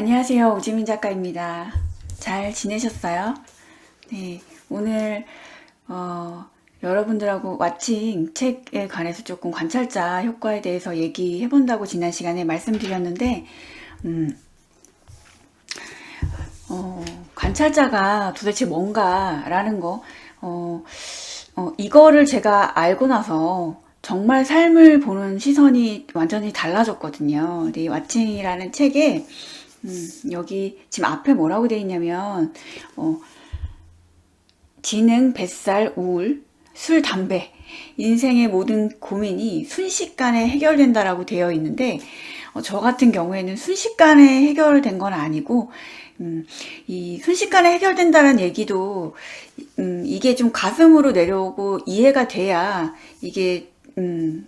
안녕하세요. 오지민 작가입니다. 잘 지내셨어요? 네, 오늘 여러분들하고 왓칭 책에 관해서 조금 관찰자 효과에 대해서 얘기해 본다고 지난 시간에 말씀드렸는데 음, 관찰자가 도대체 뭔가라는 거 이거를 제가 알고 나서 정말 삶을 보는 시선이 완전히 달라졌거든요. 근데 이 왓칭이라는 책에 여기 지금 앞에 뭐라고 되어 있냐면 지능, 뱃살, 우울, 술, 담배, 인생의 모든 고민이 순식간에 해결된다라고 되어 있는데 저 같은 경우에는 순식간에 해결된 건 아니고 이 순식간에 해결된다는 얘기도 이게 좀 가슴으로 내려오고 이해가 돼야 이게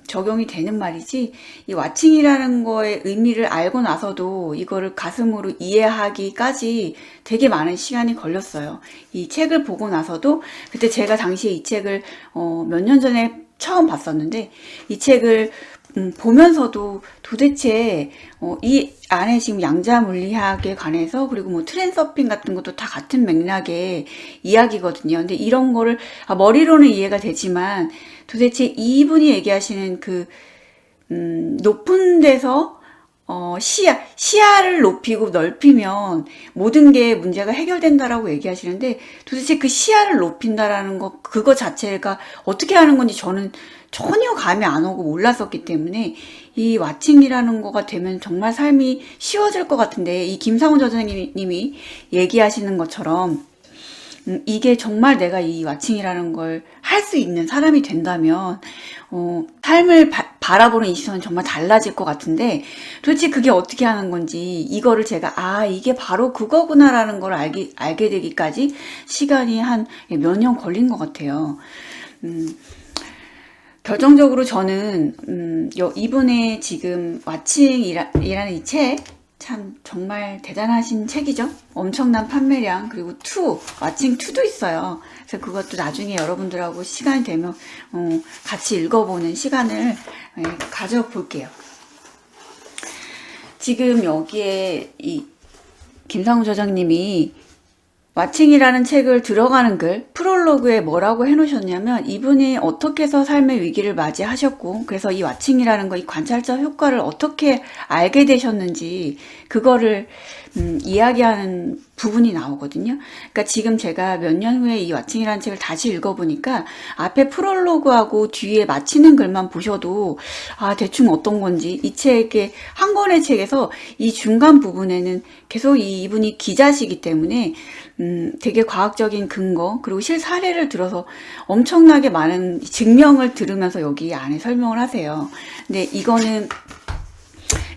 적용이 되는 말이지, 이 왓칭이라는 거의 의미를 알고 나서도 이거를 가슴으로 이해하기까지 되게 많은 시간이 걸렸어요. 이 책을 보고 나서도, 그때 제가 당시에 이 책을 몇 년 전에 처음 봤었는데, 이 책을 보면서도 도대체 이 안에 지금 양자 물리학에 관해서, 그리고 뭐 트랜서핑 같은 것도 다 같은 맥락의 이야기거든요. 근데 이런 거를 머리로는 이해가 되지만 도대체 이분이 얘기하시는 그 높은 데서 시야를 높이고 넓히면 모든 게 문제가 해결된다라고 얘기하시는데, 도대체 그 시야를 높인다라는 거, 그거 자체가 어떻게 하는 건지 저는 전혀 감이 안 오고 몰랐었기 때문에, 이 왓칭이라는 거가 되면 정말 삶이 쉬워질 것 같은데, 이 김상훈 저자님이 얘기하시는 것처럼 이게 정말 내가 이 왓칭이라는 걸 할 수 있는 사람이 된다면 삶을 바라보는 이 시선은 정말 달라질 것 같은데, 도대체 그게 어떻게 하는 건지, 이거를 제가 이게 바로 그거구나라는 걸 알게 되기까지 시간이 한 몇 년 걸린 것 같아요. 결정적으로 저는 이분의 지금 왓칭이라는 이 책, 참 정말 대단하신 책이죠. 엄청난 판매량, 그리고 왓칭 2도 있어요. 그래서 그것도 나중에 여러분들하고 시간이 되면 같이 읽어보는 시간을 가져볼게요. 지금 여기에 이 김상우 저장님이 왓칭이라는 책을 들어가는 글 프롤로그에 뭐라고 해놓으셨냐면, 이분이 어떻게 해서 삶의 위기를 맞이하셨고, 그래서 이 왓칭이라는 거, 이 관찰자 효과를 어떻게 알게 되셨는지 그거를 이야기하는 부분이 나오거든요. 그러니까 지금 제가 몇 년 후에 이 왓칭이라는 책을 다시 읽어보니까 앞에 프롤로그하고 뒤에 마치는 글만 보셔도 대충 어떤 건지, 이 책의 한 권의 책에서 이 중간 부분에는 계속 이분이 기자시기 때문에 되게 과학적인 근거, 그리고 실사례를 들어서 엄청나게 많은 증명을 들으면서 여기 안에 설명을 하세요. 근데 이거는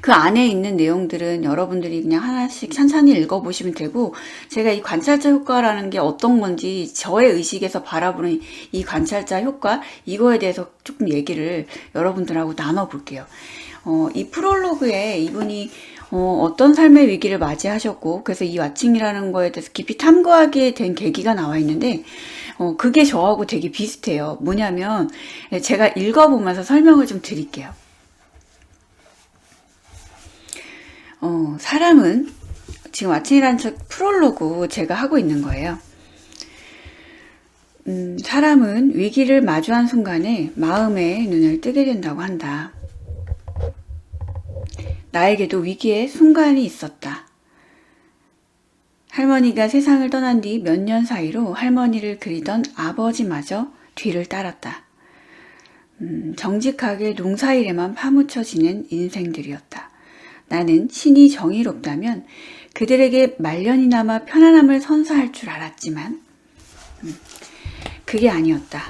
그 안에 있는 내용들은 여러분들이 그냥 하나씩 찬찬히 읽어보시면 되고, 제가 이 관찰자 효과라는 게 어떤 건지, 저의 의식에서 바라보는 이 관찰자 효과, 이거에 대해서 조금 얘기를 여러분들하고 나눠볼게요. 이 프롤로그에 이분이 어떤 삶의 위기를 맞이하셨고, 그래서 이 왓칭이라는 거에 대해서 깊이 탐구하게 된 계기가 나와 있는데, 그게 저하고 되게 비슷해요. 뭐냐면, 제가 읽어보면서 설명을 좀 드릴게요. 사람은, 지금 왓칭이라는 책 프롤로그 제가 하고 있는 거예요. 사람은 위기를 마주한 순간에 마음의 눈을 뜨게 된다고 한다. 나에게도 위기의 순간이 있었다. 할머니가 세상을 떠난 뒤 몇 년 사이로 할머니를 그리던 아버지마저 뒤를 따랐다. 정직하게 농사일에만 파묻혀 지낸 인생들이었다. 나는 신이 정의롭다면 그들에게 말년이나마 편안함을 선사할 줄 알았지만 그게 아니었다.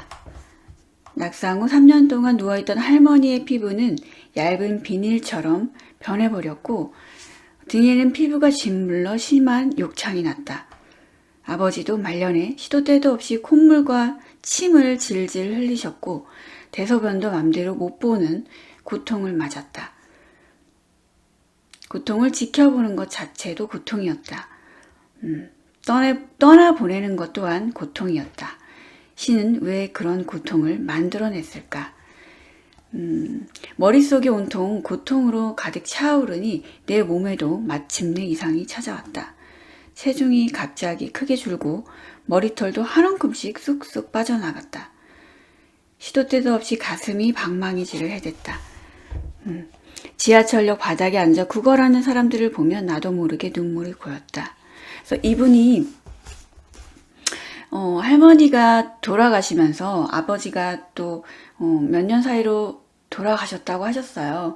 낙상 후 3년 동안 누워있던 할머니의 피부는 얇은 비닐처럼 변해버렸고, 등에는 피부가 짓물러 심한 욕창이 났다. 아버지도 말년에 시도 때도 없이 콧물과 침을 질질 흘리셨고, 대소변도 맘대로 못 보는 고통을 맞았다. 고통을 지켜보는 것 자체도 고통이었다. 떠나보내는 것 또한 고통이었다. 신은 왜 그런 고통을 만들어냈을까? 머릿속이 온통 고통으로 가득 차오르니 내 몸에도 마침내 이상이 찾아왔다. 체중이 갑자기 크게 줄고 머리털도 한 움큼씩 쑥쑥 빠져나갔다. 시도 때도 없이 가슴이 방망이질을 해댔다. 지하철역 바닥에 앉아 구걸하는 사람들을 보면 나도 모르게 눈물이 고였다. 그래서 이분이 할머니가 돌아가시면서 아버지가 또 몇 년 사이로 돌아가셨다고 하셨어요.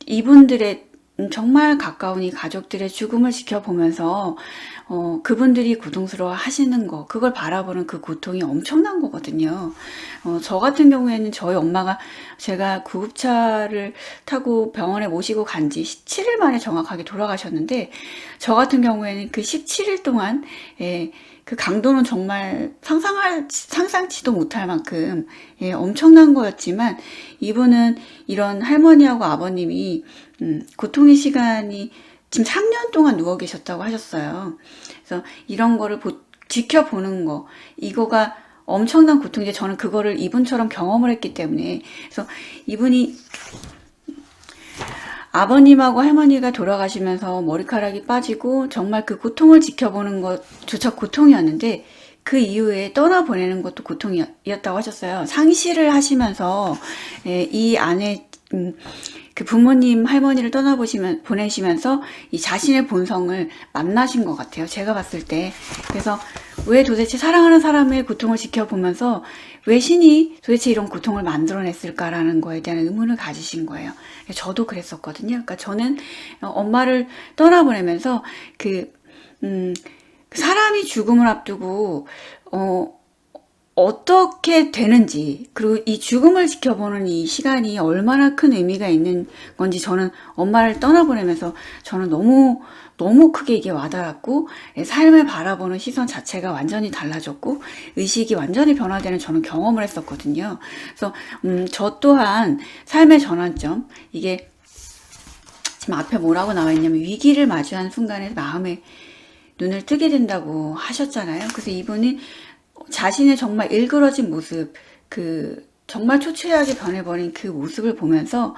이분들의 정말 가까운 이 가족들의 죽음을 지켜보면서 그분들이 고통스러워 하시는 거, 그걸 바라보는 그 고통이 엄청난 거거든요. 저 같은 경우에는 저희 엄마가 제가 구급차를 타고 병원에 모시고 간 지 17일 만에 정확하게 돌아가셨는데, 저 같은 경우에는 그 17일 동안 그 강도는 정말 상상치도 못할 만큼 엄청난 거였지만, 이분은 이런 할머니하고 아버님이 고통의 시간이 지금 3년 동안 누워 계셨다고 하셨어요. 그래서 이런 거를 지켜보는 거, 이거가 엄청난 고통인데, 저는 그거를 이분처럼 경험을 했기 때문에. 그래서 이분이 아버님하고 할머니가 돌아가시면서 머리카락이 빠지고 정말 그 고통을 지켜보는 것조차 고통이었는데, 그 이후에 떠나보내는 것도 고통이었다고 하셨어요. 상실을 하시면서 이 안에 그 부모님, 할머니를 보내시면서 이 자신의 본성을 만나신 것 같아요. 제가 봤을 때. 그래서 왜 도대체 사랑하는 사람의 고통을 지켜보면서 왜 신이 도대체 이런 고통을 만들어냈을까라는 거에 대한 의문을 가지신 거예요. 저도 그랬었거든요. 그러니까 저는 엄마를 떠나보내면서 사람이 죽음을 앞두고 어떻게 되는지, 그리고 이 죽음을 지켜보는 이 시간이 얼마나 큰 의미가 있는 건지, 저는 엄마를 떠나보내면서 저는 너무 크게 이게 와닿았고, 삶을 바라보는 시선 자체가 완전히 달라졌고, 의식이 완전히 변화되는 저는 경험을 했었거든요. 그래서 저 또한 삶의 전환점, 이게 지금 앞에 뭐라고 나와 있냐면, 위기를 마주한 순간에 마음에 눈을 뜨게 된다고 하셨잖아요. 그래서 이분은 자신의 정말 일그러진 모습, 정말 초췌하게 변해버린 그 모습을 보면서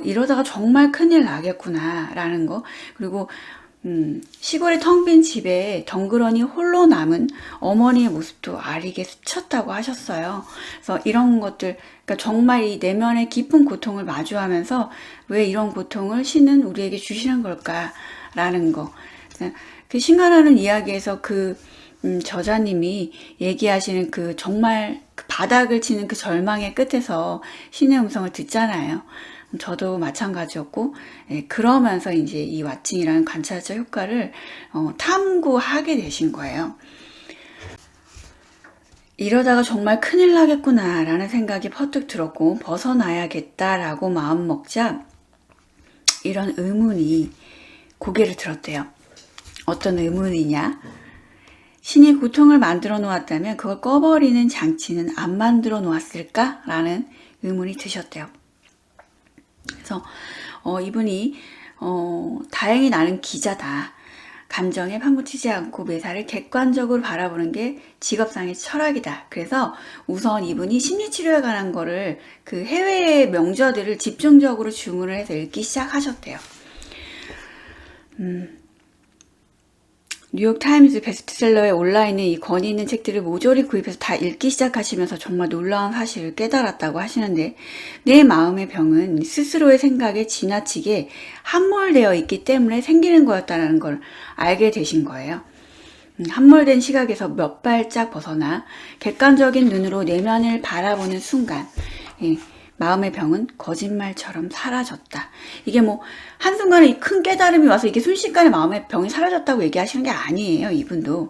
이러다가 정말 큰일 나겠구나라는 거, 그리고 시골의 텅 빈 집에 덩그러니 홀로 남은 어머니의 모습도 아리게 스쳤다고 하셨어요. 그래서 이런 것들, 그러니까 정말 이 내면의 깊은 고통을 마주하면서 왜 이런 고통을 신은 우리에게 주시는 걸까라는 거. 그 신간하는 이야기에서 저자님이 얘기하시는 정말 바닥을 치는 그 절망의 끝에서 신의 음성을 듣잖아요. 저도 마찬가지였고, 그러면서 이제 이 왓칭이라는 관찰자 효과를 탐구하게 되신 거예요. 이러다가 정말 큰일 나겠구나 라는 생각이 퍼뜩 들었고, 벗어나야겠다라고 마음먹자 이런 의문이 고개를 들었대요. 어떤 의문이냐? 신이 고통을 만들어 놓았다면 그걸 꺼버리는 장치는 안 만들어 놓았을까? 라는 의문이 드셨대요. 그래서 이분이 다행히 나는 기자다. 감정에 파묻히지 않고 매사를 객관적으로 바라보는 게 직업상의 철학이다. 그래서 우선 이분이 심리치료에 관한 거를 그 해외의 명저들을 집중적으로 주문을 해서 읽기 시작하셨대요. 뉴욕타임즈 베스트셀러에 올라있는 이 권위 있는 책들을 모조리 구입해서 다 읽기 시작하시면서 정말 놀라운 사실을 깨달았다고 하시는데, 내 마음의 병은 스스로의 생각에 지나치게 함몰되어 있기 때문에 생기는 거였다는 걸 알게 되신 거예요. 함몰된 시각에서 몇 발짝 벗어나 객관적인 눈으로 내면을 바라보는 순간, 마음의 병은 거짓말처럼 사라졌다. 이게 한순간에 큰 깨달음이 와서 이게 순식간에 마음의 병이 사라졌다고 얘기하시는 게 아니에요, 이분도.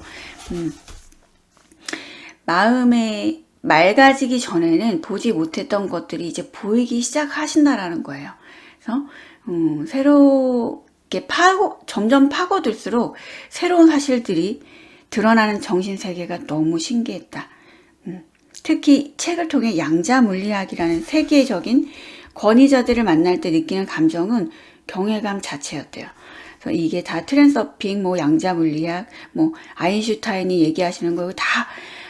마음에 맑아지기 전에는 보지 못했던 것들이 이제 보이기 시작하신다라는 거예요. 그래서, 새롭게 점점 파고들수록 새로운 사실들이 드러나는 정신세계가 너무 신기했다. 특히 책을 통해 양자물리학이라는 세계적인 권위자들을 만날 때 느끼는 감정은 경외감 자체였대요. 그래서 이게 다 트랜서핑, 양자물리학, 아인슈타인이 얘기하시는 거 다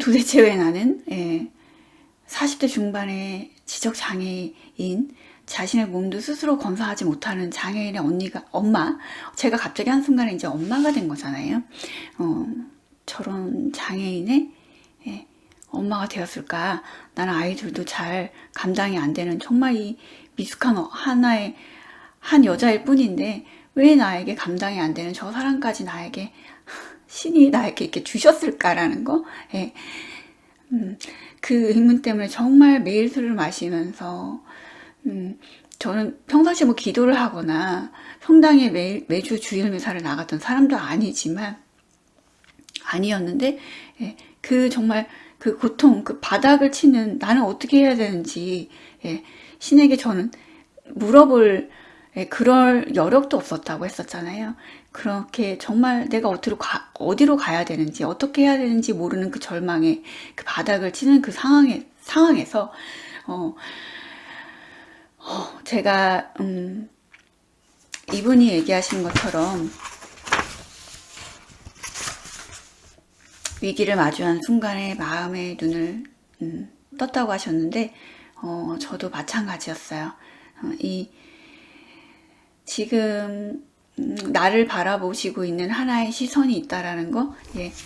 도대체 왜 나는 40대 중반의 지적장애인, 자신의 몸도 스스로 건사하지 못하는 장애인의 엄마, 제가 갑자기 한순간에 이제 엄마가 된 거잖아요. 저런 장애인의 엄마가 되었을까? 나는 아이들도 잘 감당이 안 되는 정말 이 미숙한 하나의 한 여자일 뿐인데 왜 나에게 감당이 안 되는 저 사람까지 나에게 신이 나에게 이렇게 주셨을까라는 거. 그 의문 때문에 정말 매일 술을 마시면서 저는 평상시에 뭐 기도를 하거나 성당에 매주 주일 미사를 나갔던 사람도 아니었는데 그 정말 그 고통, 그 바닥을 치는 나는 어떻게 해야 되는지 신에게 저는 물어볼 그럴 여력도 없었다고 했었잖아요. 그렇게 정말 내가 어디로 가야 되는지, 어떻게 해야 되는지 모르는 그 절망에 그 바닥을 치는 그 상황에서 제가 이분이 얘기하신 것처럼 위기를 마주한 순간에 마음의 눈을 떴다고 하셨는데 저도 마찬가지였어요. 지금 나를 바라보시고 있는 하나의 시선이 있다라는 거,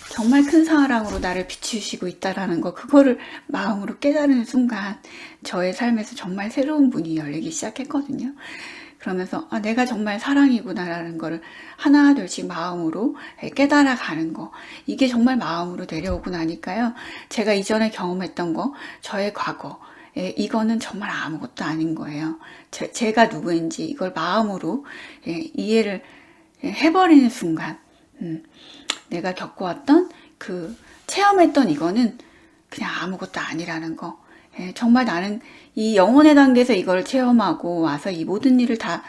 정말 큰 사랑으로 나를 비추시고 있다라는 거, 그거를 마음으로 깨달은 순간 저의 삶에서 정말 새로운 문이 열리기 시작했거든요. 그러면서 내가 정말 사랑이구나라는 거를 하나 둘씩 마음으로 깨달아 가는 거, 이게 정말 마음으로 내려오고 나니까요, 제가 이전에 경험했던 거, 저의 과거, 이거는 정말 아무것도 아닌 거예요. 제가 누구인지 이걸 마음으로 이해를 해버리는 순간 내가 겪어왔던 그 체험했던 이거는 그냥 아무것도 아니라는 거. 정말 나는 이 영혼의 단계에서 이걸 체험하고 와서 이 모든 일을 다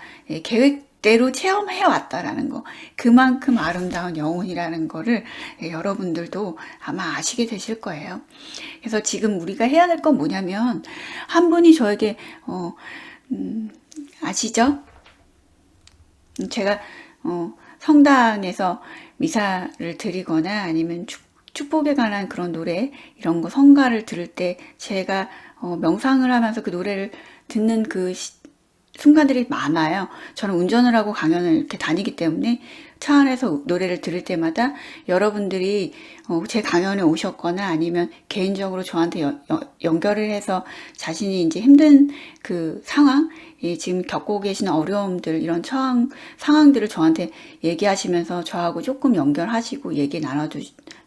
계획대로 체험해 왔다라는 거, 그만큼 아름다운 영혼이라는 거를 여러분들도 아마 아시게 되실 거예요. 그래서 지금 우리가 해야 될 건 뭐냐면, 한 분이 저에게 아시죠? 제가 성당에서 미사를 드리거나 아니면 축복에 관한 그런 노래, 이런 거 성가를 들을 때 제가 명상을 하면서 그 노래를 듣는 그 순간들이 많아요. 저는 운전을 하고 강연을 이렇게 다니기 때문에 차 안에서 노래를 들을 때마다 여러분들이 제 강연에 오셨거나 아니면 개인적으로 저한테 연결을 해서 자신이 이제 힘든 그 상황, 지금 겪고 계시는 어려움들, 이런 상황들을 저한테 얘기하시면서 저하고 조금 연결하시고 얘기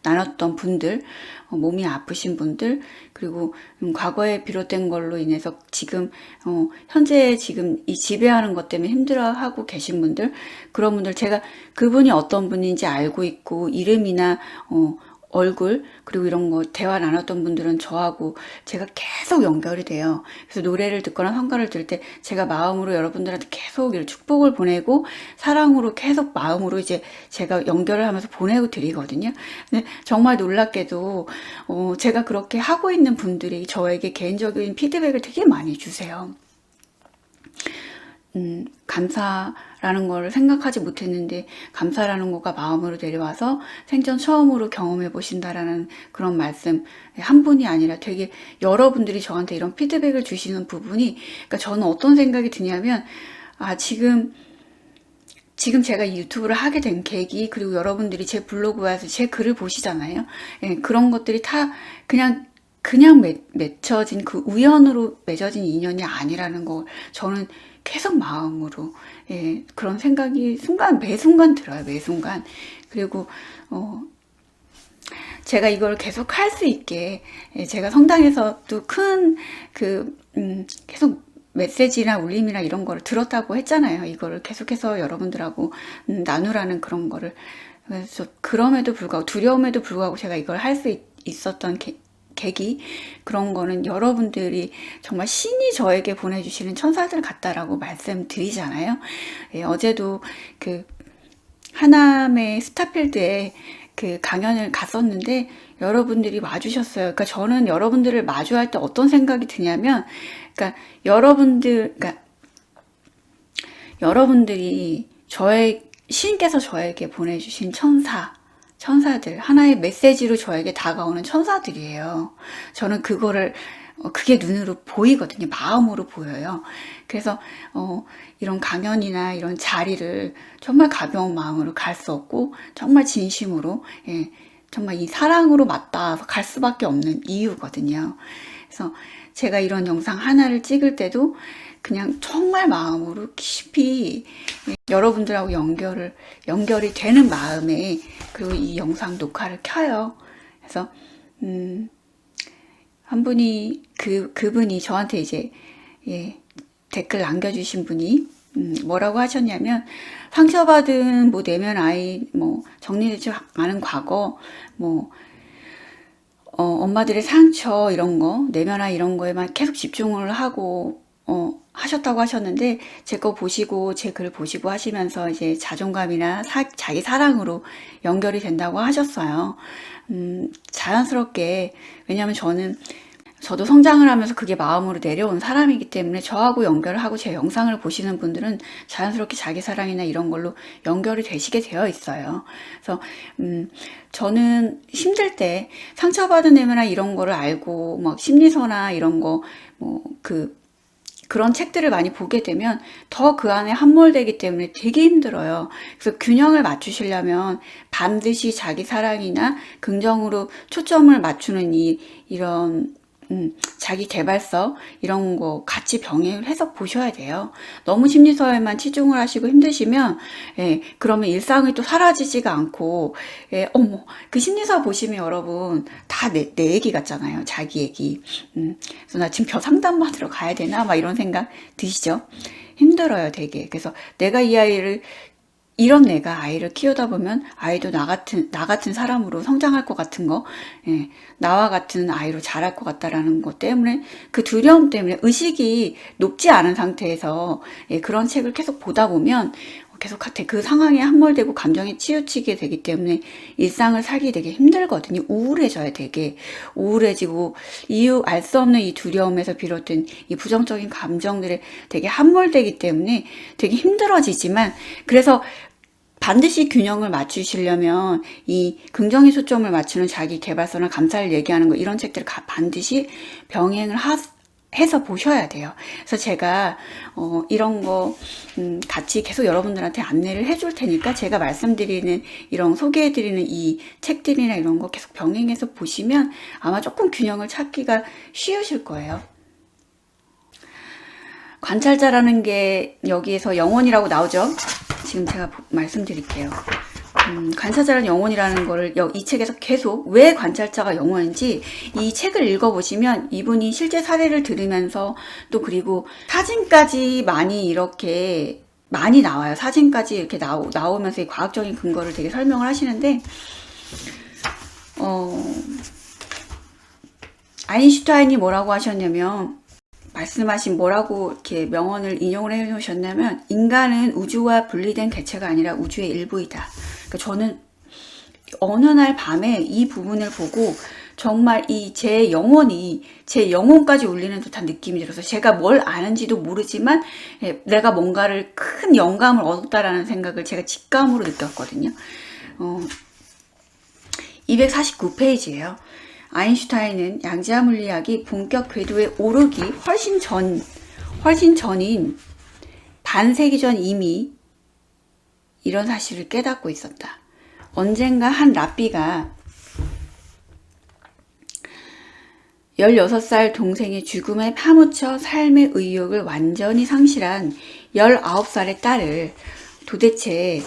나눴던 분들, 몸이 아프신 분들, 그리고 과거에 비롯된 걸로 인해서 지금 현재 지금 이 지배하는 것 때문에 힘들어하고 계신 분들, 그런 분들, 제가 그분이 어떤 분인지 알고 있고 이름이나 얼굴, 그리고 이런 거 대화 나눴던 분들은 저하고 제가 계속 연결이 돼요. 그래서 노래를 듣거나 성가를 들을 때 제가 마음으로 여러분들한테 계속 이런 축복을 보내고 사랑으로 계속 마음으로 이제 제가 연결을 하면서 보내고 드리거든요. 근데 정말 놀랍게도 제가 그렇게 하고 있는 분들이 저에게 개인적인 피드백을 되게 많이 주세요. 감사라는 걸 생각하지 못했는데 감사라는 거가 마음으로 내려와서 생전 처음으로 경험해 보신다라는 그런 말씀, 한 분이 아니라 되게 여러분들이 저한테 이런 피드백을 주시는 부분이, 그러니까 저는 어떤 생각이 드냐면, 지금 제가 이 유튜브를 하게 된 계기, 그리고 여러분들이 제 블로그에 와서 제 글을 보시잖아요. 그런 것들이 다 그냥 맺혀진, 그 우연으로 맺어진 인연이 아니라는 걸 저는 계속 마음으로 그런 생각이 매 순간 들어요. 매 순간. 그리고 제가 이걸 계속 할 수 있게 제가 성당에서도 큰 계속 메시지나 울림이나 이런 거를 들었다고 했잖아요. 이거를 계속해서 여러분들하고 나누라는 그런 거를. 그래서 그럼에도 불구하고, 두려움에도 불구하고 제가 이걸 할 수 있었던 계기, 그런 거는 여러분들이 정말 신이 저에게 보내주시는 천사들 같다라고 말씀드리잖아요. 어제도 그 하남의 스타필드에 그 강연을 갔었는데 여러분들이 와주셨어요. 그러니까 저는 여러분들을 마주할 때 어떤 생각이 드냐면, 그러니까 여러분들이 신께서 저에게 보내주신 천사, 천사들, 하나의 메시지로 저에게 다가오는 천사들이에요. 저는 그게 눈으로 보이거든요. 마음으로 보여요. 그래서 이런 강연이나 이런 자리를 정말 가벼운 마음으로 갈 수 없고 정말 진심으로, 예, 정말 이 사랑으로 맞닿아서 갈 수밖에 없는 이유거든요. 그래서 제가 이런 영상 하나를 찍을 때도 그냥 정말 마음으로 깊이, 예, 여러분들하고 연결이 되는 마음에, 그리고 이 영상 녹화를 켜요. 그래서 한 분이, 그분이 저한테 이제, 예, 댓글 남겨주신 분이 뭐라고 하셨냐면, 상처받은 뭐 내면 아이, 뭐 정리되지 않은 과거, 뭐 엄마들의 상처 이런 거, 내면 아이 이런 거에만 계속 집중을 하고 하셨다고 하셨는데, 제 거 보시고 제 글 보시고 하시면서 이제 자존감이나 자기 사랑으로 연결이 된다고 하셨어요. 자연스럽게, 왜냐하면 저도 성장을 하면서 그게 마음으로 내려온 사람이기 때문에 저하고 연결을 하고 제 영상을 보시는 분들은 자연스럽게 자기 사랑이나 이런 걸로 연결이 되시게 되어 있어요. 그래서 저는 힘들 때 상처받은 내면이나 이런 거를 알고 막 심리서나 이런 거 뭐 그런 책들을 많이 보게 되면 더 그 안에 함몰되기 때문에 되게 힘들어요. 그래서 균형을 맞추시려면 반드시 자기 사랑이나 긍정으로 초점을 맞추는 이런 자기 개발서 이런 거 같이 병행을 해서 보셔야 돼요. 너무 심리서에만 치중을 하시고 힘드시면, 예, 그러면 일상이 또 사라지지가 않고, 예, 그 심리서 보시면 여러분 다 내 얘기 같잖아요. 자기 얘기. 그래서 나 지금 벼 상담 받으러 가야 되나 막 이런 생각 드시죠? 힘들어요, 되게. 그래서 내가 이런 내가 아이를 키우다 보면 아이도 나 같은 사람으로 성장할 것 같은 거, 예, 나와 같은 아이로 자랄 것 같다라는 것 때문에, 그 두려움 때문에 의식이 높지 않은 상태에서, 예, 그런 책을 계속 보다 보면 계속 그 상황에 함몰되고 감정에 치우치게 되기 때문에 일상을 살기 되게 힘들거든요. 우울해져요, 되게. 우울해지고, 알 수 없는 이 두려움에서 비롯된 이 부정적인 감정들에 되게 함몰되기 때문에 되게 힘들어지지만, 그래서 반드시 균형을 맞추시려면 이 긍정의 초점을 맞추는 자기 개발서나 감사를 얘기하는 거, 이런 책들을 반드시 병행을 해서 보셔야 돼요. 그래서 제가 이런 거 같이 계속 여러분들한테 안내를 해줄 테니까, 제가 말씀드리는 이런 소개해드리는 이 책들이나 이런 거 계속 병행해서 보시면 아마 조금 균형을 찾기가 쉬우실 거예요. 관찰자라는 게 여기에서 영혼이라고 나오죠. 지금 제가 말씀드릴게요. 관찰자라는 영혼이라는 거를 이 책에서 계속 왜 관찰자가 영혼인지, 이 책을 읽어보시면 이분이 실제 사례를 들으면서, 또 그리고 사진까지 이렇게 많이 나와요. 사진까지 이렇게 나오면서 이 과학적인 근거를 되게 설명을 하시는데, 아인슈타인이 뭐라고 하셨냐면, 말씀하신 뭐라고 이렇게 명언을 인용을 해 놓으셨냐면, 인간은 우주와 분리된 개체가 아니라 우주의 일부이다. 그러니까 저는 어느 날 밤에 이 부분을 보고 정말 제 영혼까지 울리는 듯한 느낌이 들어서, 제가 뭘 아는지도 모르지만 내가 뭔가를 큰 영감을 얻었다라는 생각을 제가 직감으로 느꼈거든요. 249페이지예요. 아인슈타인은 양자 물리학이 본격 궤도에 오르기 훨씬 전인 반세기 전 이미 이런 사실을 깨닫고 있었다. 언젠가 한 랍비가 16살 동생의 죽음에 파묻혀 삶의 의욕을 완전히 상실한 19살의 딸을 도대체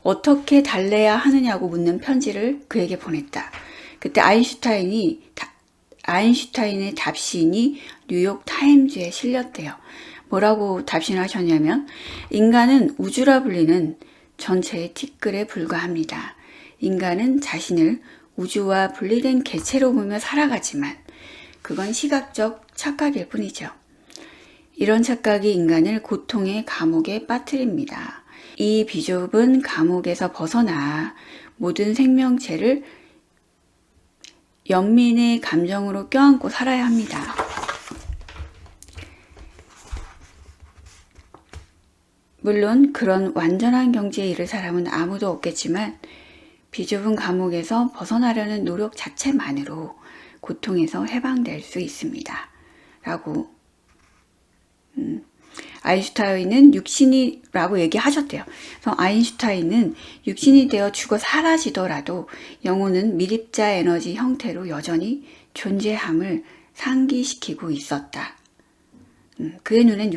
어떻게 달래야 하느냐고 묻는 편지를 그에게 보냈다. 그때 아인슈타인의 답신이 뉴욕 타임즈에 실렸대요. 뭐라고 답신을 하셨냐면, 인간은 우주라 불리는 전체의 티끌에 불과합니다. 인간은 자신을 우주와 분리된 개체로 보며 살아가지만 그건 시각적 착각일 뿐이죠. 이런 착각이 인간을 고통의 감옥에 빠뜨립니다. 이 비좁은 감옥에서 벗어나 모든 생명체를 연민의 감정으로 껴안고 살아야 합니다. 물론 그런 완전한 경지에 이를 사람은 아무도 없겠지만, 비좁은 감옥에서 벗어나려는 노력 자체만으로 고통에서 해방될 수 있습니다. 라고 아인슈타인은 육신이라고 얘기하셨대요. 그래서 아인슈타인은 육신이 되어 죽어 사라지더라도 영혼은 미립자 에너지 형태로 여전히 존재함을 상기시키고 있었다. 그의 눈엔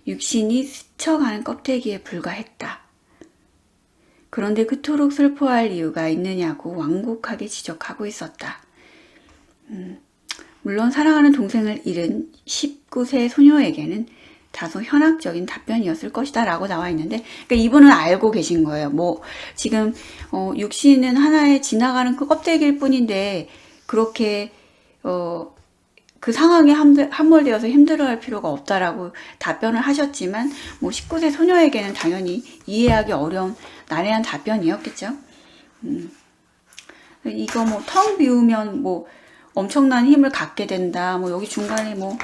육신이 스쳐가는 껍데기에 불과했다. 그런데 그토록 슬퍼할 이유가 있느냐고 완곡하게 지적하고 있었다. 물론 사랑하는 동생을 잃은 19세 소녀에게는 다소 현학적인 답변이었을 것이다 라고 나와 있는데, 그러니까 이분은 알고 계신 거예요. 뭐 지금 육신은 하나의 지나가는 그 껍데기일 뿐인데 그렇게 그 상황에 함몰되어서 힘들어할 필요가 없다라고 답변을 하셨지만, 뭐 19세 소녀에게는 당연히 이해하기 어려운 난해한 답변이었겠죠. 이거 뭐 텅 비우면 뭐 엄청난 힘을 갖게 된다. 뭐 여기 중간에 뭐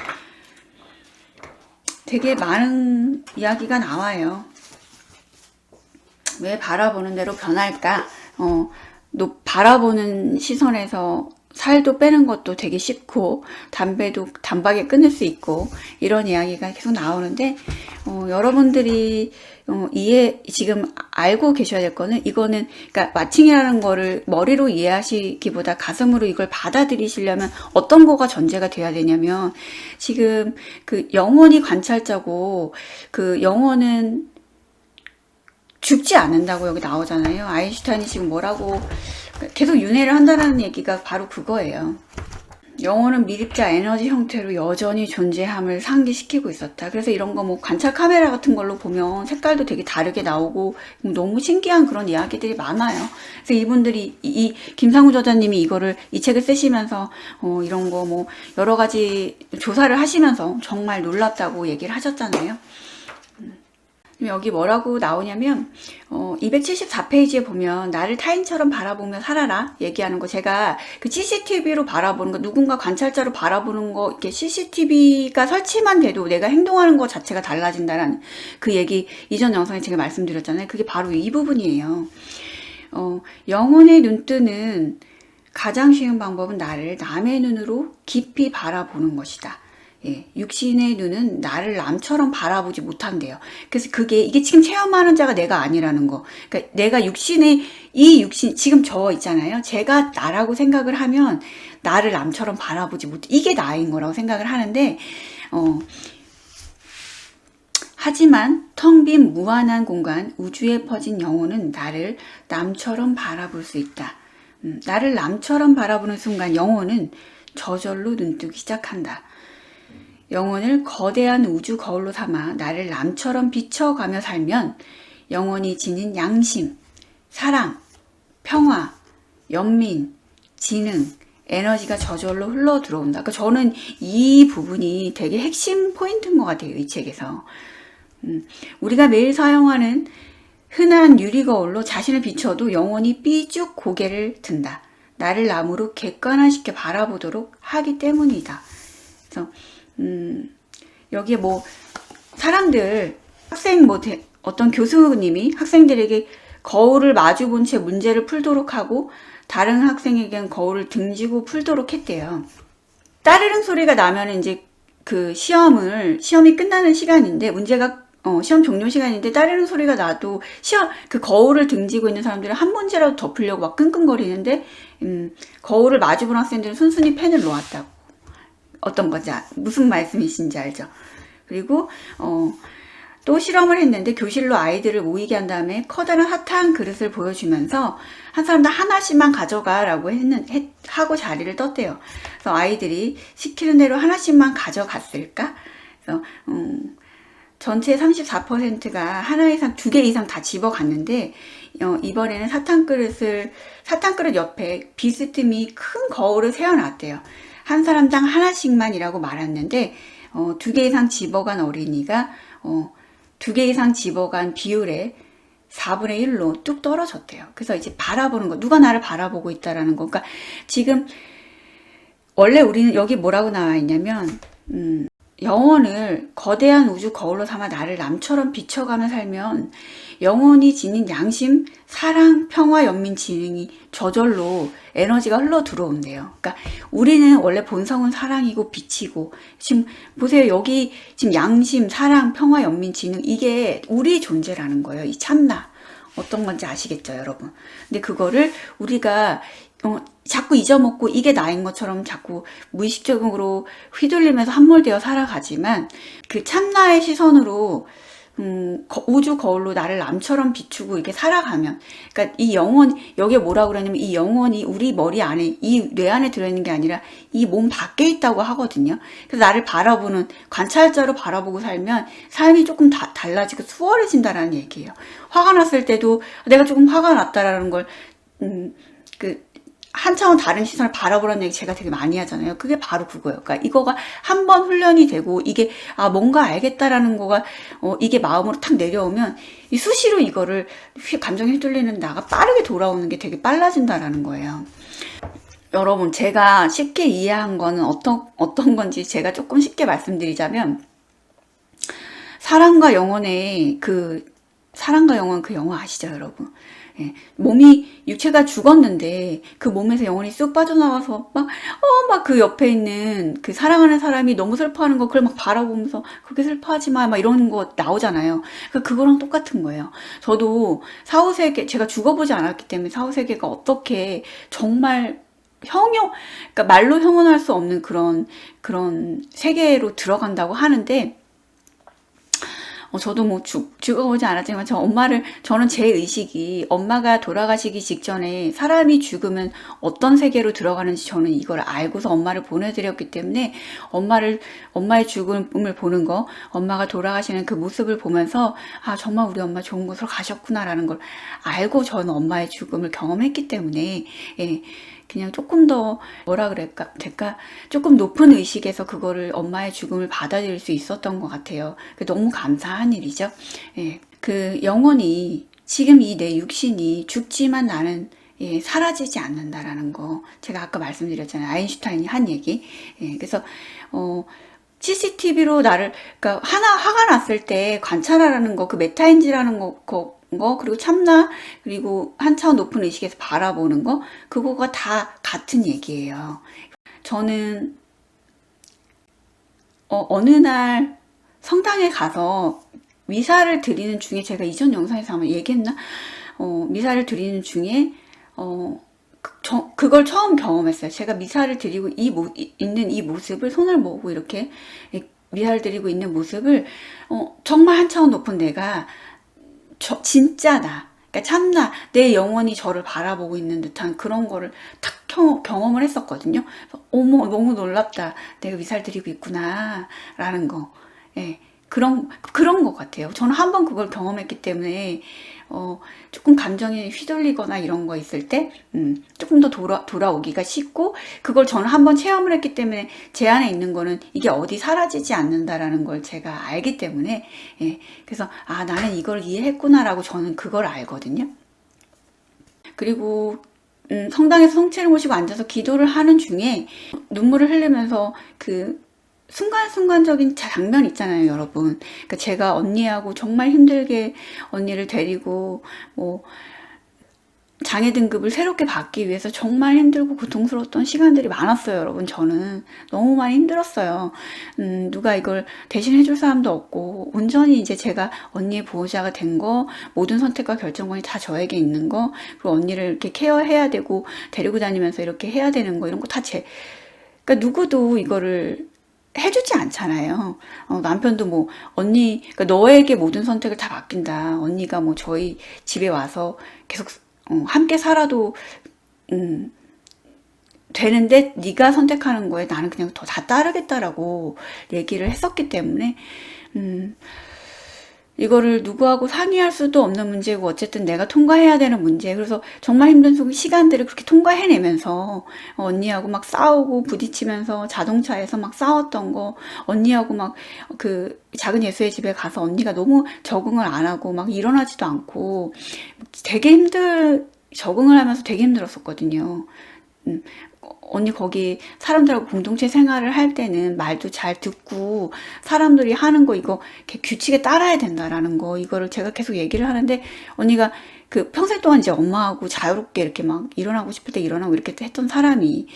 되게 많은 이야기가 나와요. 왜 바라보는 대로 변할까? 바라보는 시선에서 살도 빼는 것도 되게 쉽고 담배도 단박에 끊을 수 있고 이런 이야기가 계속 나오는데, 여러분들이 지금 알고 계셔야 될 거는, 이거는 그러니까 마칭이라는 거를 머리로 이해하시기보다 가슴으로 이걸 받아들이시려면 어떤 거가 전제가 돼야 되냐면, 지금 그 영혼이 관찰자고 그 영혼은 죽지 않는다고 여기 나오잖아요. 아인슈타인이 지금 뭐라고 계속 윤회를 한다는 얘기가 바로 그거예요. 영혼은 미립자 에너지 형태로 여전히 존재함을 상기시키고 있었다. 그래서 이런 거 뭐 관찰 카메라 같은 걸로 보면 색깔도 되게 다르게 나오고 너무 신기한 그런 이야기들이 많아요. 그래서 이분들이 이 김상우 저자님이 이 책을 쓰시면서 이런 거 뭐 여러 가지 조사를 하시면서 정말 놀랍다고 얘기를 하셨잖아요. 여기 뭐라고 나오냐면 274페이지에 보면 나를 타인처럼 바라보며 살아라 얘기하는 거, 제가 그 CCTV로 바라보는 거, 누군가 관찰자로 바라보는 거, 이렇게 CCTV가 설치만 돼도 내가 행동하는 것 자체가 달라진다라는 그 얘기 이전 영상에 제가 말씀드렸잖아요. 그게 바로 이 부분이에요. 영혼의 눈뜨는 가장 쉬운 방법은 나를 남의 눈으로 깊이 바라보는 것이다. 예, 육신의 눈은 나를 남처럼 바라보지 못한대요. 그래서 이게 지금 체험하는 자가 내가 아니라는 거. 그러니까 내가 이 육신, 지금 저 있잖아요. 제가 나라고 생각을 하면 나를 남처럼 바라보지 못해. 이게 나인 거라고 생각을 하는데, 하지만 텅 빈 무한한 공간, 우주에 퍼진 영혼은 나를 남처럼 바라볼 수 있다. 나를 남처럼 바라보는 순간 영혼은 저절로 눈뜨기 시작한다. 영혼을 거대한 우주 거울로 삼아 나를 남처럼 비춰가며 살면 영혼이 지닌 양심, 사랑, 평화, 연민, 지능, 에너지가 저절로 흘러 들어온다. 그러니까 저는 이 부분이 되게 핵심 포인트인 것 같아요. 이 책에서. 우리가 매일 사용하는 흔한 유리거울로 자신을 비춰도 영혼이 삐죽 고개를 든다. 나를 남으로 객관화시켜 바라보도록 하기 때문이다. 그래서 여기에 뭐 사람들, 어떤 교수님이 학생들에게 거울을 마주 본 채 문제를 풀도록 하고 다른 학생에겐 거울을 등지고 풀도록 했대요. 따르릉 소리가 나면 이제 그 시험이 끝나는 시간인데, 문제가 시험 종료 시간인데 따르릉 소리가 나도 그 거울을 등지고 있는 사람들은 한 문제라도 더 풀려고 막 끙끙거리는데, 거울을 마주 본 학생들은 순순히 펜을 놓았다고. 어떤 거지, 무슨 말씀이신지 알죠? 그리고 또 실험을 했는데, 교실로 아이들을 모이게 한 다음에 커다란 사탕 그릇을 보여주면서 한 사람당 하나씩만 가져가라고 하고 자리를 떴대요. 그래서 아이들이 시키는 대로 하나씩만 가져갔을까? 그래서 전체 34%가 하나 이상, 2개 이상 다 집어갔는데, 이번에는 사탕 그릇 옆에 비스듬히 큰 거울을 세워놨대요. 한 사람당 하나씩만이라고 말했는데, 2개 이상 집어간 어린이가 2개 이상 집어간 비율의 4분의 1로 뚝 떨어졌대요. 그래서 이제 바라보는 거, 누가 나를 바라보고 있다라는 거. 그러니까 지금 원래 우리는 여기 뭐라고 나와 있냐면, 영혼을 거대한 우주 거울로 삼아 나를 남처럼 비춰가며 살면 영혼이 지닌 양심, 사랑, 평화, 연민, 지능이 저절로 에너지가 흘러 들어온대요. 그러니까 우리는 원래 본성은 사랑이고 빛이고, 지금 보세요. 여기 지금 양심, 사랑, 평화, 연민, 지능, 이게 우리 존재라는 거예요. 이 참나. 어떤 건지 아시겠죠, 여러분? 근데 그거를 우리가 자꾸 잊어먹고 이게 나인 것처럼 자꾸 무의식적으로 휘둘리면서 함몰되어 살아가지만, 그 참나의 시선으로 우주 거울로 나를 남처럼 비추고 이렇게 살아가면, 그러니까 이 영혼, 여기에 뭐라고 그러냐면 이 영혼이 우리 머리 안에, 이 뇌 안에 들어있는 게 아니라 이 몸 밖에 있다고 하거든요. 그래서 나를 바라보는 관찰자로 바라보고 살면 삶이 조금 달라지고 수월해진다라는 얘기예요. 화가 났을 때도 내가 조금 화가 났다라는 걸 그 한 차원 다른 시선을 바라보라는 얘기 제가 되게 많이 하잖아요. 그게 바로 그거예요. 그러니까 이거가 한 번 훈련이 되고 이게 뭔가 알겠다라는 거가 이게 마음으로 탁 내려오면 이 수시로 이거를 감정이 휘둘리는 나가 빠르게 돌아오는 게 되게 빨라진다라는 거예요. 여러분, 제가 쉽게 이해한 거는 어떤 건지 제가 조금 쉽게 말씀드리자면, 사랑과 영혼의 사랑과 영혼, 그 영화 아시죠, 여러분? 예, 몸이, 육체가 죽었는데 그 몸에서 영혼이 쑥 빠져나와서 막 그 옆에 있는 그 사랑하는 사람이 너무 슬퍼하는 거 그걸 막 바라보면서 그렇게 슬퍼하지 마, 막 이런 거 나오잖아요. 그거랑 똑같은 거예요. 저도 사후세계, 제가 죽어보지 않았기 때문에 사후세계가 어떻게 정말 그러니까 말로 형언할 수 없는 그런 세계로 들어간다고 하는데, 저도 뭐 죽어보지 않았지만 저는 제 의식이 엄마가 돌아가시기 직전에 사람이 죽으면 어떤 세계로 들어가는지 저는 이걸 알고서 엄마를 보내드렸기 때문에 엄마의 죽음을 보는 거, 엄마가 돌아가시는 그 모습을 보면서 정말 우리 엄마 좋은 곳으로 가셨구나라는 걸 알고 저는 엄마의 죽음을 경험했기 때문에, 예, 그냥 조금 더 뭐라 그럴까 될까, 조금 높은 의식에서 그거를 엄마의 죽음을 받아들일 수 있었던 것 같아요. 너무 감사한 일이죠. 예, 그 영혼이, 지금 이 내 육신이 죽지만 나는 사라지지 않는다라는 거 제가 아까 말씀드렸잖아요. 아인슈타인이 한 얘기. 예, 그래서 CCTV로 그러니까 화가 났을 때 관찰하라는 거, 그 메타인지라는 거, 그리고 참나, 그리고 한 차원 높은 의식에서 바라보는 거, 그거가 다 같은 얘기예요. 저는 어느 날 성당에 가서 미사를 드리는 중에, 제가 이전 영상에서 아마 얘기했나? 미사를 드리는 중에 그걸 처음 경험했어요. 제가 미사를 드리고 있는 이 모습을, 손을 모으고 이렇게 미사를 드리고 있는 모습을 정말 한 차원 높은 내가 진짜 그러니까 참나, 내 영혼이 저를 바라보고 있는 듯한 그런 거를 탁 경험을 했었거든요. 어머, 너무 놀랍다. 내가 미사를 드리고 있구나 라는 거. 예, 그런 것 같아요. 저는 한번 그걸 경험했기 때문에 조금 감정이 휘둘리거나 이런 거 있을 때 조금 더 돌아오기가 쉽고, 그걸 저는 한번 체험을 했기 때문에 제 안에 있는 거는 이게 어디 사라지지 않는다라는 걸 제가 알기 때문에, 예, 그래서 나는 이걸 이해했구나라고 저는 그걸 알거든요. 그리고 성당에서 성체를 모시고 앉아서 기도를 하는 중에 눈물을 흘리면서 그 순간적인 장면 있잖아요, 여러분. 그러니까 제가 언니하고 정말 힘들게 언니를 데리고 장애 등급을 새롭게 받기 위해서 정말 힘들고 고통스러웠던 시간들이 많았어요, 여러분. 저는 너무 많이 힘들었어요. 누가 이걸 대신 해줄 사람도 없고, 온전히 이제 제가 언니의 보호자가 된 거, 모든 선택과 결정권이 다 저에게 있는 거, 그리고 언니를 이렇게 케어해야 되고 데리고 다니면서 이렇게 해야 되는 거, 이런 거 다 그러니까 누구도 이거를 해주지 않잖아요. 남편도 언니, 그러니까 너에게 모든 선택을 다 맡긴다. 언니가 저희 집에 와서 계속 함께 살아도 되는데 네가 선택하는 거에 나는 그냥 다 따르겠다라고 얘기를 했었기 때문에 이거를 누구하고 상의할 수도 없는 문제고, 어쨌든 내가 통과해야 되는 문제. 그래서 정말 힘든 시간들을 그렇게 통과해내면서 언니하고 막 싸우고 부딪히면서 자동차에서 막 싸웠던 거, 언니하고 막 그 작은 예수의 집에 가서 언니가 너무 적응을 안 하고 막 일어나지도 않고 되게 적응을 하면서 되게 힘들었었거든요. 언니 거기 사람들하고 공동체 생활을 할 때는 말도 잘 듣고 사람들이 하는 거 이거 이렇게 규칙에 따라야 된다라는 거 이거를 제가 계속 얘기를 하는데 언니가 그 평생 동안 이제 엄마하고 자유롭게 이렇게 막 일어나고 싶을 때 일어나고 이렇게 했던 사람이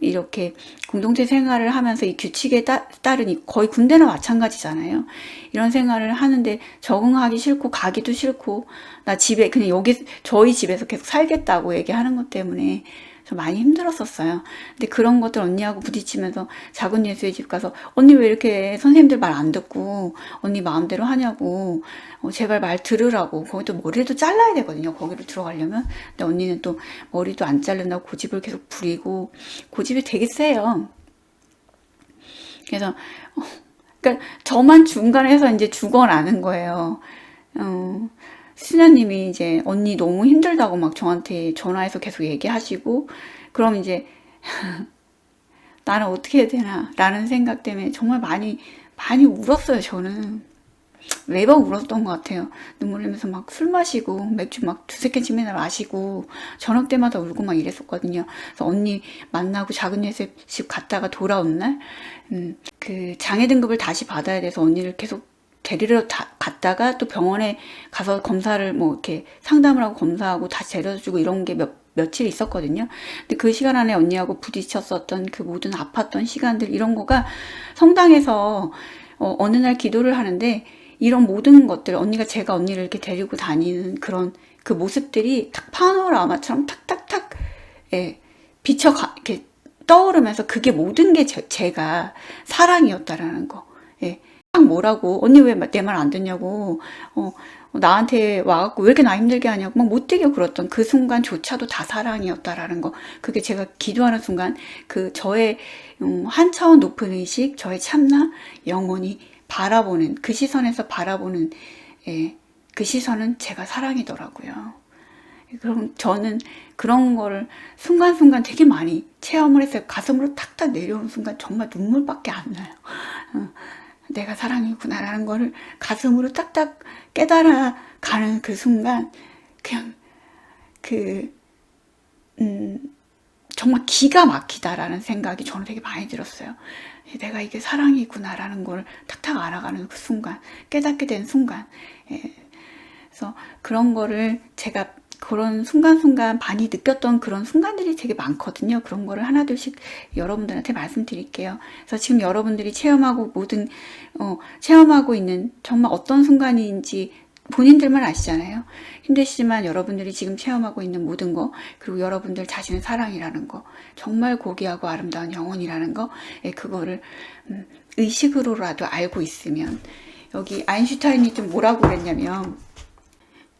이렇게 공동체 생활을 하면서 이 규칙에 따르니 거의 군대나 마찬가지잖아요. 이런 생활을 하는데 적응하기 싫고 가기도 싫고 나 집에 그냥 여기 저희 집에서 계속 살겠다고 얘기하는 것 때문에 좀 많이 힘들었었어요. 근데 그런 것들 언니하고 부딪히면서 작은 예수의 집 가서 언니 왜 이렇게 선생님들 말 안 듣고 언니 마음대로 하냐고 제발 말 들으라고 거기도 머리도 잘라야 되거든요. 거기로 들어가려면. 근데 언니는 또 머리도 안 자른다고 고집을 계속 부리고 고집이 되게 세요. 그래서 그러니까 저만 중간에서 이제 죽어나는 거예요. 수녀님이 이제 언니 너무 힘들다고 막 저한테 전화해서 계속 얘기하시고 그럼 이제 나는 어떻게 해야 되나 라는 생각 때문에 정말 많이 울었어요. 저는 매번 울었던 것 같아요. 눈물 흘리면서 막 술 마시고 맥주 막 두세 캔씩 맨날 마시고 저녁 때마다 울고 막 이랬었거든요. 그래서 언니 만나고 작은 예수집 갔다가 돌아온 날 그 장애 등급을 다시 받아야 돼서 언니를 계속 데리러 갔다가 또 병원에 가서 검사를 뭐 이렇게 상담을 하고 검사하고 다시 데려다 주고 이런 게 며칠 있었거든요. 근데 그 시간 안에 언니하고 부딪혔었던 그 모든 아팠던 시간들 이런 거가 성당에서 어느 날 기도를 하는데 이런 모든 것들 언니가 제가 언니를 이렇게 데리고 다니는 그런 그 모습들이 탁 파노라마처럼 탁탁탁 예, 이렇게 떠오르면서 그게 모든 게 제가 사랑이었다라는 거. 예. 뭐라고 언니 왜 내 말 안 듣냐고 나한테 와갖고 왜 이렇게 나 힘들게 하냐고 막 못되게 굴었던 그 순간조차도 다 사랑이었다라는 거 그게 제가 기도하는 순간 그 저의 한 차원 높은 의식 저의 참나 영혼이 바라보는 그 시선에서 바라보는 예, 그 시선은 제가 사랑이더라고요. 그럼 저는 그런 거를 순간순간 되게 많이 체험을 했어요. 가슴으로 탁탁 내려오는 순간 정말 눈물밖에 안 나요. 내가 사랑이구나라는 거를 가슴으로 딱딱 깨달아 가는 그 순간 그냥 정말 기가 막히다라는 생각이 저는 되게 많이 들었어요. 내가 이게 사랑이구나라는 걸 탁탁 알아가는 그 순간 깨닫게 된 순간 그래서 그런 거를 제가 그런 순간순간 많이 느꼈던 그런 순간들이 되게 많거든요. 그런 거를 하나둘씩 여러분들한테 말씀드릴게요. 그래서 지금 여러분들이 체험하고 체험하고 있는 정말 어떤 순간인지 본인들만 아시잖아요. 힘드시지만 여러분들이 지금 체험하고 있는 모든 거 그리고 여러분들 자신의 사랑이라는 거 정말 고귀하고 아름다운 영혼이라는 거 그거를 의식으로라도 알고 있으면 여기 아인슈타인이 좀 뭐라고 그랬냐면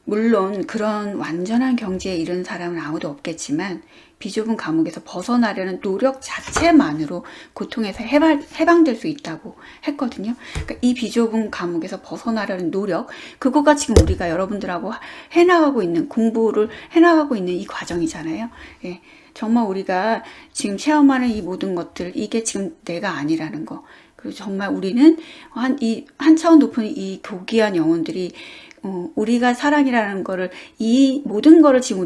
물론 그런 완전한 경지에 이른 사람은 아무도 없겠지만 비좁은 감옥에서 벗어나려는 노력 자체만으로 고통에서 해방될 수 있다고 했거든요. 그러니까 이 비좁은 감옥에서 벗어나려는 노력, 그거가 지금 우리가 여러분들하고 해나가고 있는 공부를 해나가고 있는 이 과정이잖아요. 예, 정말 우리가 지금 체험하는 이 모든 것들 이게 지금 내가 아니라는 거. 그리고 정말 우리는 한 차원 높은 이 고귀한 영혼들이 우리가 사랑이라는 거를 이 모든 거를 지금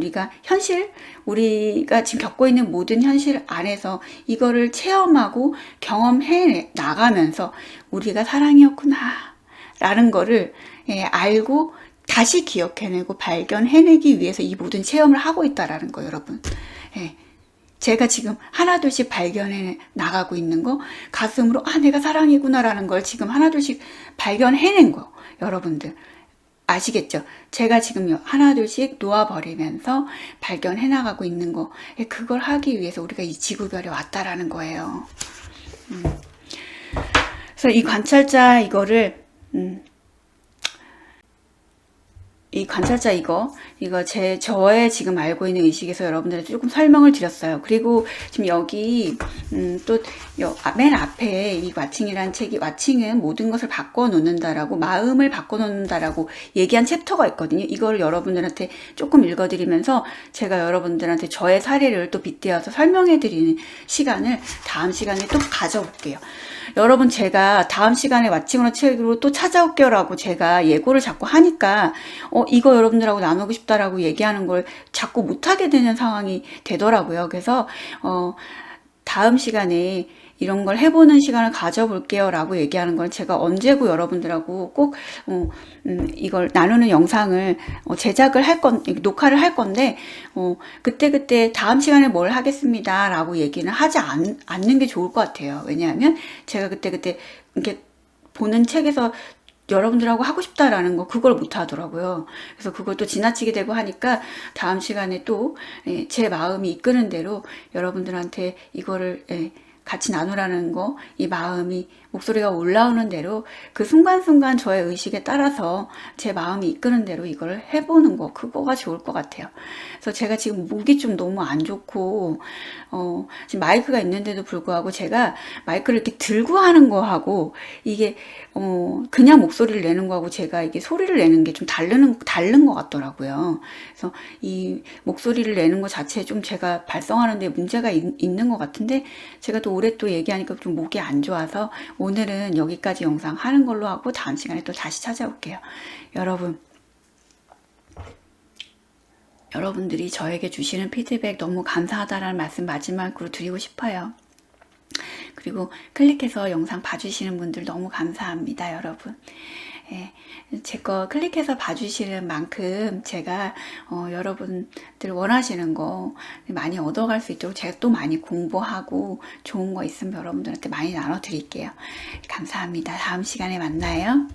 우리가 지금 겪고 있는 모든 현실 안에서 이거를 체험하고 경험해 나가면서 우리가 사랑이었구나 라는 거를 알고 다시 기억해내고 발견해내기 위해서 이 모든 체험을 하고 있다라는 거 여러분. 제가 지금 하나둘씩 발견해 나가고 있는 거 가슴으로 내가 사랑이구나 라는 걸 지금 하나둘씩 발견해낸 거 여러분들 아시겠죠? 제가 지금 하나둘씩 놓아버리면서 발견해 나가고 있는 거 그걸 하기 위해서 우리가 이 지구별에 왔다라는 거예요. 그래서 이 관찰자 이거를 이 관찰자 이거 저의 지금 알고 있는 의식에서 여러분들한테 조금 설명을 드렸어요. 그리고 지금 여기 또 맨 앞에 이 와칭이라는 책이 와칭은 모든 것을 바꿔놓는다라고 마음을 바꿔놓는다라고 얘기한 챕터가 있거든요. 이걸 여러분들한테 조금 읽어드리면서 제가 여러분들한테 저의 사례를 또 빗대어서 설명해드리는 시간을 다음 시간에 또 가져볼게요. 여러분 제가 다음 시간에 와칭으로 책으로 또 찾아올게요 라고 제가 예고를 자꾸 하니까 이거 여러분들하고 나누고 싶다라고 얘기하는 걸 자꾸 못하게 되는 상황이 되더라고요. 그래서 다음 시간에 이런 걸 해보는 시간을 가져볼게요 라고 얘기하는 건 제가 언제고 여러분들하고 꼭 이걸 나누는 영상을 제작을 녹화를 할 건데 그때 다음 시간에 뭘 하겠습니다 라고 얘기는 하지 않는 게 좋을 것 같아요. 왜냐하면 제가 그때 이렇게 보는 책에서 여러분들하고 하고 싶다라는 거 그걸 못 하더라고요. 그래서 그걸 또 지나치게 되고 하니까 다음 시간에 또 제 마음이 이끄는 대로 여러분들한테 이거를 같이 나누라는 거, 이 마음이 목소리가 올라오는 대로 그 순간순간 저의 의식에 따라서 제 마음이 이끄는 대로 이걸 해보는 거, 그거가 좋을 것 같아요. 그래서 제가 지금 목이 좀 너무 안 좋고 지금 마이크가 있는데도 불구하고 제가 마이크를 이렇게 들고 하는 거하고 이게 그냥 목소리를 내는 거하고 제가 이게 소리를 내는 게 좀 다른 것 같더라고요. 그래서 이 목소리를 내는 것 자체에 좀 제가 발성하는 데 문제가 있는 것 같은데 제가 또 올해 또 얘기하니까 좀 목이 안 좋아서 오늘은 여기까지 영상 하는 걸로 하고 다음 시간에 또 다시 찾아올게요. 여러분들이 저에게 주시는 피드백 너무 감사하다라는 말씀 마지막으로 드리고 싶어요. 그리고 클릭해서 영상 봐주시는 분들 너무 감사합니다, 여러분. 제 거 클릭해서 봐주시는 만큼 제가 여러분들 원하시는 거 많이 얻어갈 수 있도록 제가 또 많이 공부하고 좋은 거 있으면 여러분들한테 많이 나눠드릴게요. 감사합니다. 다음 시간에 만나요.